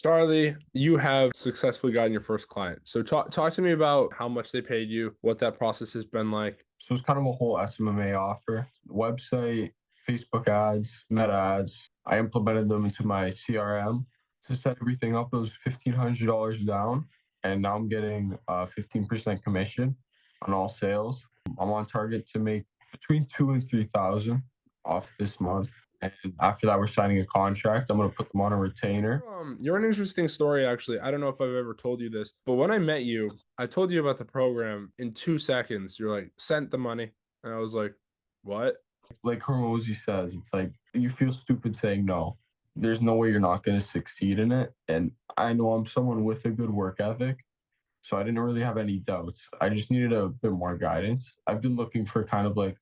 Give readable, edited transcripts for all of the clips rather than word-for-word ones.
Charlie, you have successfully gotten your first client. So talk to me about how much they paid you, what that process has been like. So it's kind of a whole SMMA offer. Website, Facebook ads, Meta ads. I implemented them into my CRM to set everything up. It was $1,500 down, and now I'm getting 15% commission on all sales. I'm on target to make between 2 and 3 thousand off this month. And after that, we're signing a contract. I'm gonna put them on a retainer. You're an interesting story, actually. I don't know if I've ever told you this, but when I met you, I told you about the program in 2 seconds. You're like, sent the money. And I was like, what? Like Hormozy says, it's like you feel stupid saying no. There's no way you're not going to succeed in it. And I know I'm someone with a good work ethic, so I didn't really have any doubts. I just needed a bit more guidance. I've been looking for kind of like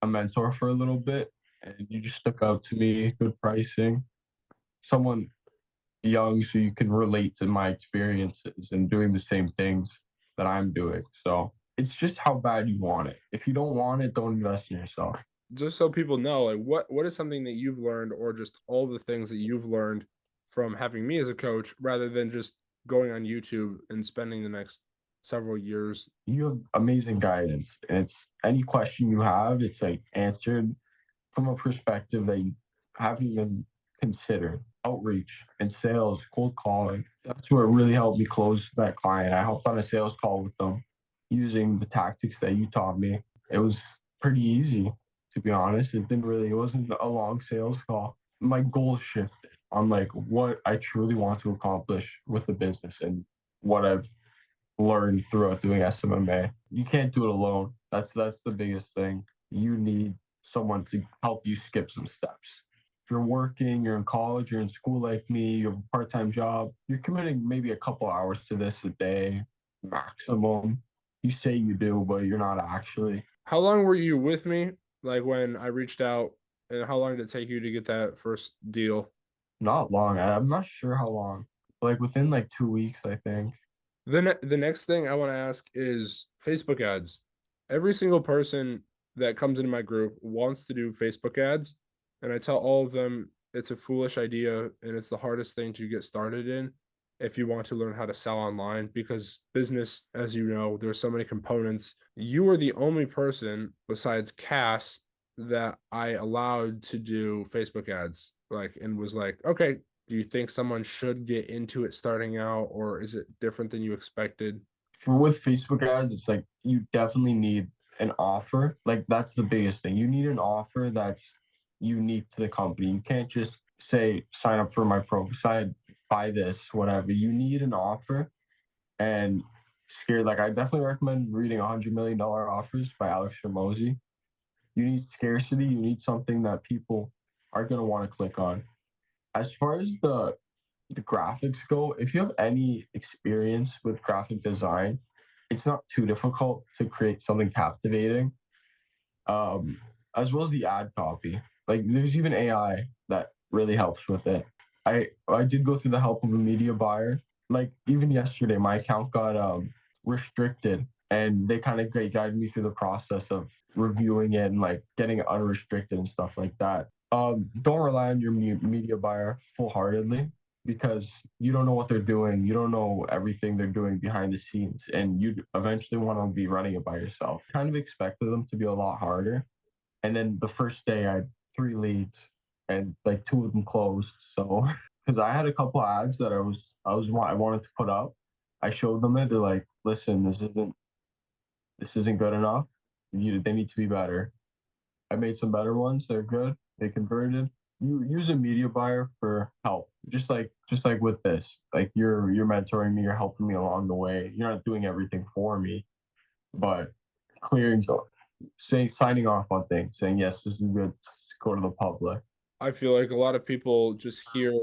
a mentor for a little bit, and you just stuck out to me. Good pricing, someone young, so you can relate to my experiences and doing the same things that I'm doing. So it's just how bad you want it. If you don't want it, don't invest in yourself. Just so people know, like what is something that you've learned, or just all the things that you've learned from having me as a coach, rather than just going on YouTube and spending the next several years. You have amazing guidance. And it's any question you have, it's like answered from a perspective that you haven't even considered. Outreach and sales, cold calling. That's where it really helped me close that client. I hopped on a sales call with them using the tactics that you taught me. It was pretty easy, to be honest. It wasn't a long sales call. My goals shifted on like what I truly want to accomplish with the business and what I've learned throughout doing SMMA. You can't do it alone. That's the biggest thing. You need someone to help you skip some steps. If you're working, you're in college, you're in school like me, you have a part-time job, you're committing maybe a couple hours to this a day maximum. You say you do, but you're not actually. How long were you with me? Like when I reached out, and how long did it take you to get that first deal? Not long. I'm not sure how long. Like within like 2 weeks, I think. The next thing I want to ask is Facebook ads. Every single person that comes into my group wants to do Facebook ads, and I tell all of them it's a foolish idea and it's the hardest thing to get started in if you want to learn how to sell online, because business, as you know, there's so many components. You are the only person besides Cass that I allowed to do Facebook ads, like, and was like, okay, do you think someone should get into it starting out, or is it different than you expected? For with Facebook ads, it's like you definitely need an offer. Like that's the biggest thing. You need an offer that's unique to the company. You can't just say sign up for my pro, sign buy this, whatever. You need an offer and scared. Like I definitely recommend reading $100 million offers by Alex Hormozy. You need scarcity. You need something that people are gonna want to click on. As far as the graphics go, if you have any experience with graphic design, it's not too difficult to create something captivating. As well as the ad copy. Like there's even AI that really helps with it. I did go through the help of a media buyer. Like even yesterday, my account got restricted, and they kind of guided me through the process of reviewing it and like getting it unrestricted and stuff like that. Don't rely on your media buyer full heartedly because you don't know what they're doing. You don't know everything they're doing behind the scenes, and you eventually want to be running it by yourself. Kind of expected them to be a lot harder. And then the first day, I had 3 leads, and like two of them closed. So, because I had a couple ads that I wanted to put up, I showed them it. They're like, "Listen, this isn't good enough. They need to be better." I made some better ones. They're good. They converted. You use a media buyer for help, just like with this. Like you're mentoring me, you're helping me along the way. You're not doing everything for me, but clearing, saying, signing off on things, saying yes, this is good. Let's go to the public. I feel like a lot of people just hear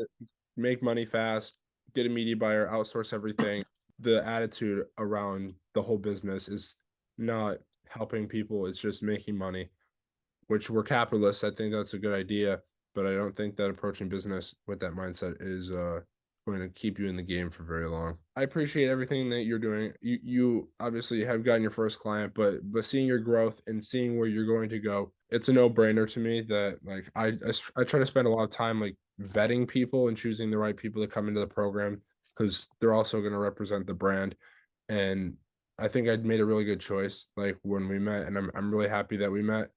make money fast, get a media buyer, outsource everything. The attitude around the whole business is not helping people, it's just making money, which we're capitalists. I think that's a good idea, but I don't think that approaching business with that mindset is going to keep you in the game for very long. I appreciate everything that you're doing. You obviously have gotten your first client, but seeing your growth and seeing where you're going to go, it's a no-brainer to me that like I try to spend a lot of time like vetting people and choosing the right people to come into the program because they're also going to represent the brand. And I think I'd made a really good choice, like when we met, and I'm really happy that we met.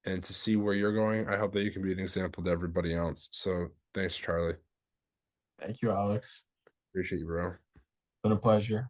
And to see where you're going, I hope that you can be an example to everybody else. So thanks, Charlie. Thank you, Alex. Appreciate you, bro. Been a pleasure.